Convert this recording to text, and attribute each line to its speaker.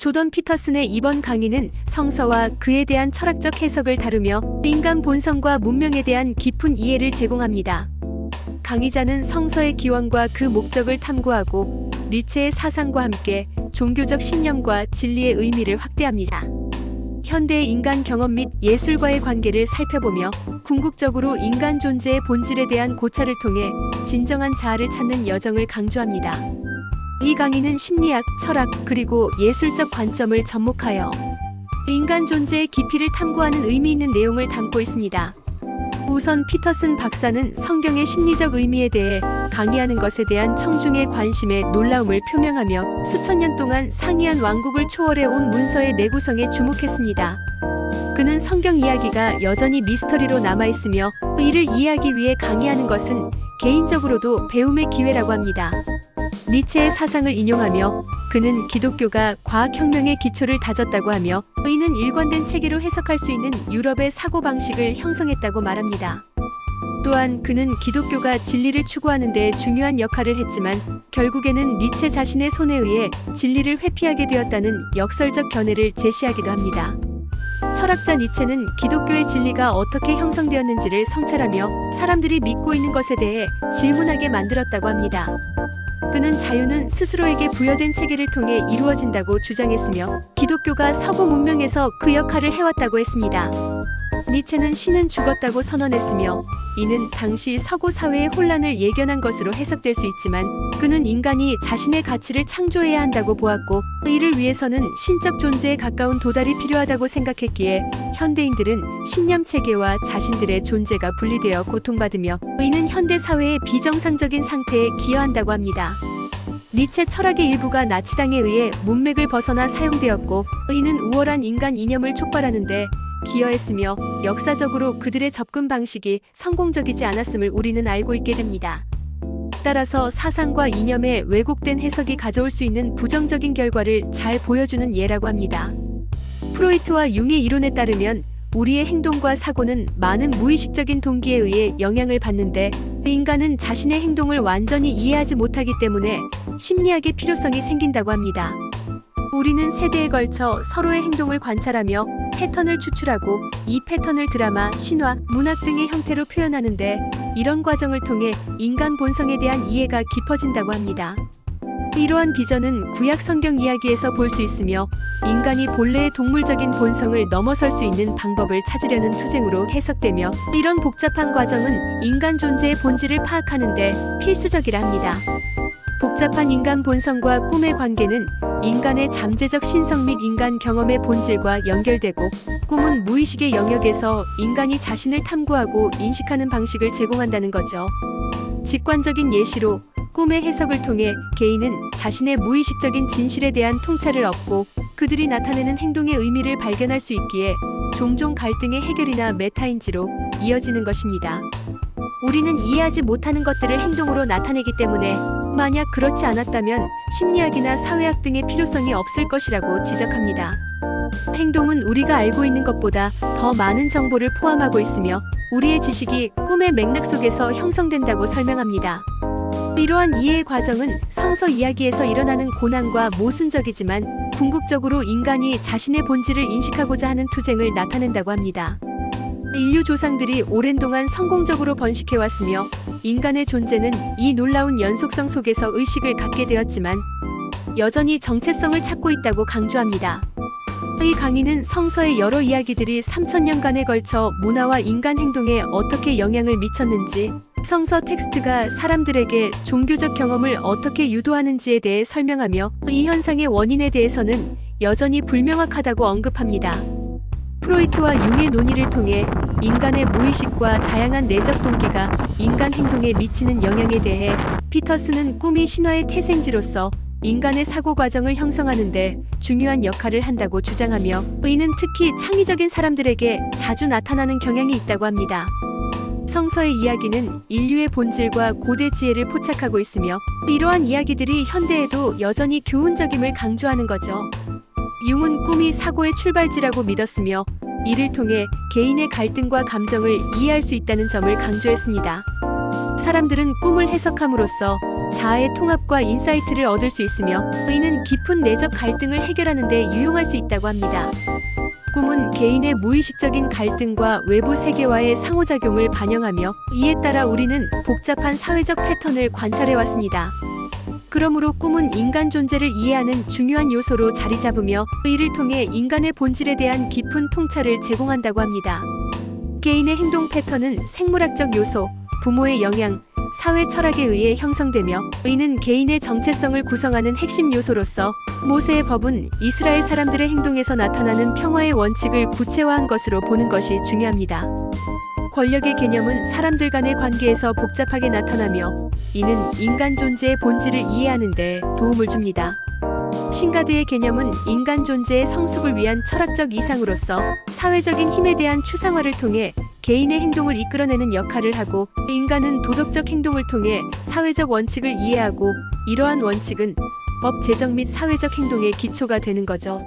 Speaker 1: 조던 피터슨의 이번 강의는 성서와 그에 대한 철학적 해석을 다루며 인간 본성과 문명에 대한 깊은 이해를 제공합니다. 강의자는 성서의 기원과 그 목적을 탐구하고 니체의 사상과 함께 종교적 신념과 진리의 의미를 확대합니다. 현대의 인간 경험 및 예술과의 관계를 살펴보며 궁극적으로 인간 존재의 본질에 대한 고찰을 통해 진정한 자아를 찾는 여정을 강조합니다. 이 강의는 심리학, 철학, 그리고 예술적 관점을 접목하여 인간 존재의 깊이를 탐구하는 의미 있는 내용을 담고 있습니다. 우선 피터슨 박사는 성경의 심리적 의미에 대해 강의하는 것에 대한 청중의 관심에 놀라움을 표명하며 수천 년 동안 상이한 왕국을 초월해 온 문서의 내구성에 주목했습니다. 그는 성경 이야기가 여전히 미스터리로 남아있으며 이를 이해하기 위해 강의하는 것은 개인적으로도 배움의 기회라고 합니다. 니체의 사상을 인용하며 그는 기독교가 과학혁명의 기초를 다졌다고 하며 이는 일관된 체계로 해석할 수 있는 유럽의 사고방식을 형성했다고 말합니다. 또한 그는 기독교가 진리를 추구하는 데 중요한 역할을 했지만 결국에는 니체 자신의 손에 의해 진리를 회피하게 되었다는 역설적 견해를 제시하기도 합니다. 철학자 니체는 기독교의 진리가 어떻게 형성되었는지를 성찰하며 사람들이 믿고 있는 것에 대해 질문하게 만들었다고 합니다. 그는 자유는 스스로에게 부여된 체계를 통해 이루어진다고 주장했으며 기독교가 서구 문명에서 그 역할을 해왔다고 했습니다. 니체는 신은 죽었다고 선언했으며 이는 당시 서구 사회의 혼란을 예견한 것으로 해석될 수 있지만 그는 인간이 자신의 가치를 창조해야 한다고 보았고 이를 위해서는 신적 존재에 가까운 도달이 필요하다고 생각했기에 현대인들은 신념 체계와 자신들의 존재가 분리되어 고통받으며 이는 현대 사회의 비정상적인 상태에 기여한다고 합니다. 니체 철학의 일부가 나치당에 의해 문맥을 벗어나 사용되었고 이는 우월한 인간 이념을 촉발하는데 기여했으며 역사적으로 그들의 접근 방식이 성공적이지 않았음을 우리는 알고 있게 됩니다. 따라서 사상과 이념의 왜곡된 해석이 가져올 수 있는 부정적인 결과를 잘 보여주는 예라고 합니다. 프로이트와 융의 이론에 따르면 우리의 행동과 사고는 많은 무의식적인 동기에 의해 영향을 받는데 인간은 자신의 행동을 완전히 이해하지 못하기 때문에 심리학의 필요성이 생긴다고 합니다. 우리는 세대에 걸쳐 서로의 행동을 관찰하며 패턴을 추출하고 이 패턴을 드라마, 신화, 문학 등의 형태로 표현하는데 이런 과정을 통해 인간 본성에 대한 이해가 깊어진다고 합니다. 이러한 비전은 구약 성경 이야기에서 볼 수 있으며 인간이 본래의 동물적인 본성을 넘어설 수 있는 방법을 찾으려는 투쟁으로 해석되며 이런 복잡한 과정은 인간 존재의 본질을 파악하는 데 필수적이라 합니다. 복잡한 인간 본성과 꿈의 관계는 인간의 잠재적 신성 및 인간 경험의 본질과 연결되고 꿈은 무의식의 영역에서 인간이 자신을 탐구하고 인식하는 방식을 제공한다는 거죠. 직관적인 예시로 꿈의 해석을 통해 개인은 자신의 무의식적인 진실에 대한 통찰을 얻고 그들이 나타내는 행동의 의미를 발견할 수 있기에 종종 갈등의 해결이나 메타인지로 이어지는 것입니다. 우리는 이해하지 못하는 것들을 행동으로 나타내기 때문에 만약 그렇지 않았다면 심리학이나 사회학 등의 필요성이 없을 것이라고 지적합니다. 행동은 우리가 알고 있는 것보다 더 많은 정보를 포함하고 있으며 우리의 지식이 꿈의 맥락 속에서 형성된다고 설명합니다. 이러한 이해의 과정은 성서 이야기에서 일어나는 고난과 모순적이지만 궁극적으로 인간이 자신의 본질을 인식하고자 하는 투쟁을 나타낸다고 합니다. 인류 조상들이 오랜 동안 성공적으로 번식해왔으며 인간의 존재는 이 놀라운 연속성 속에서 의식을 갖게 되었지만 여전히 정체성을 찾고 있다고 강조합니다. 이 강의는 성서의 여러 이야기들이 3000년간에 걸쳐 문화와 인간 행동에 어떻게 영향을 미쳤는지, 성서 텍스트가 사람들에게 종교적 경험을 어떻게 유도하는지에 대해 설명하며 이 현상의 원인에 대해서는 여전히 불명확하다고 언급합니다. 프로이트와 융의 논의를 통해 인간의 무의식과 다양한 내적 동기가 인간 행동에 미치는 영향에 대해 피터슨은 꿈이 신화의 태생지로서 인간의 사고 과정을 형성하는데 중요한 역할을 한다고 주장하며 이는 특히 창의적인 사람들에게 자주 나타나는 경향이 있다고 합니다. 성서의 이야기는 인류의 본질과 고대 지혜를 포착하고 있으며 이러한 이야기들이 현대에도 여전히 교훈적임을 강조하는 거죠. 융은 꿈이 사고의 출발지라고 믿었으며 이를 통해 개인의 갈등과 감정을 이해할 수 있다는 점을 강조했습니다. 사람들은 꿈을 해석함으로써 자아의 통합과 인사이트를 얻을 수 있으며 이는 깊은 내적 갈등을 해결하는 데 유용할 수 있다고 합니다. 꿈은 개인의 무의식적인 갈등과 외부 세계와의 상호작용을 반영하며 이에 따라 우리는 복잡한 사회적 패턴을 관찰해 왔습니다. 그러므로 꿈은 인간 존재를 이해하는 중요한 요소로 자리 잡으며 이를 통해 인간의 본질에 대한 깊은 통찰을 제공한다고 합니다. 개인의 행동 패턴은 생물학적 요소, 부모의 영향, 사회 철학에 의해 형성되며 이는 개인의 정체성을 구성하는 핵심 요소로서 모세의 법은 이스라엘 사람들의 행동에서 나타나는 평화의 원칙을 구체화한 것으로 보는 것이 중요합니다. 권력의 개념은 사람들 간의 관계에서 복잡하게 나타나며 이는 인간 존재의 본질을 이해하는 데 도움을 줍니다. 신가드의 개념은 인간 존재의 성숙을 위한 철학적 이상으로서 사회적인 힘에 대한 추상화를 통해 개인의 행동을 이끌어내는 역할을 하고 인간은 도덕적 행동을 통해 사회적 원칙을 이해하고 이러한 원칙은 법 제정 및 사회적 행동의 기초가 되는 거죠.